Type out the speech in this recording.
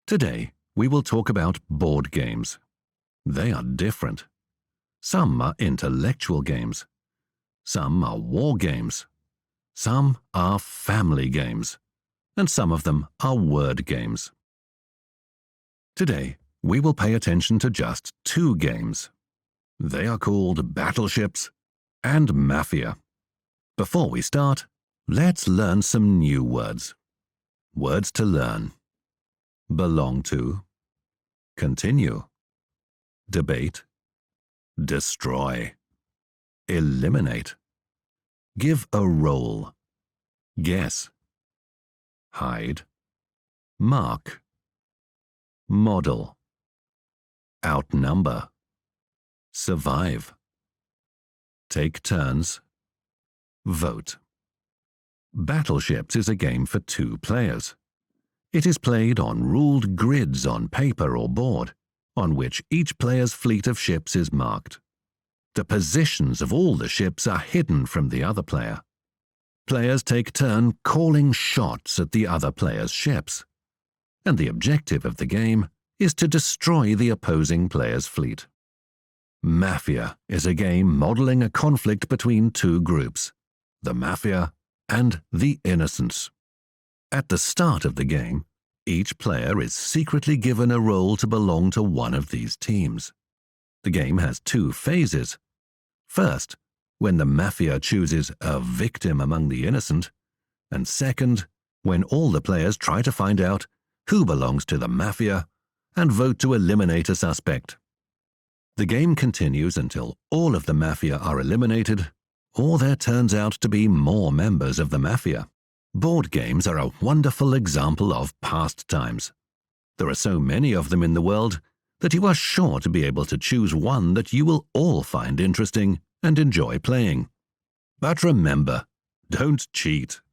Today, we will talk about board games. They are different. Some are intellectual games. Some are war games. Some are family games. And some of them are word games. Today, we will pay attention to just two games. They are called Battleships and Mafia. Before we start, let's learn some new words. Words to learn. Belong to, continue, debate, destroy, eliminate, give a role, guess, hide, mark, model, outnumber, survive, take turns, vote. Battleships is a game for two players. It is played on ruled grids on paper or board, on which each player's fleet of ships is marked. The positions of all the ships are hidden from the other player. Players take turn calling shots at the other player's ships, and the objective of the game is to destroy the opposing player's fleet. Mafia is a game modeling a conflict between two groups, the Mafia and the Innocents. At the start of the game, each player is secretly given a role to belong to one of these teams. The game has two phases. First, when the Mafia chooses a victim among the innocent, and second, when all the players try to find out who belongs to the Mafia and vote to eliminate a suspect. The game continues until all of the Mafia are eliminated, or there turns out to be more members of the Mafia. Board games are a wonderful example of pastimes. There are so many of them in the world that you are sure to be able to choose one that you will all find interesting and enjoy playing. But remember, don't cheat.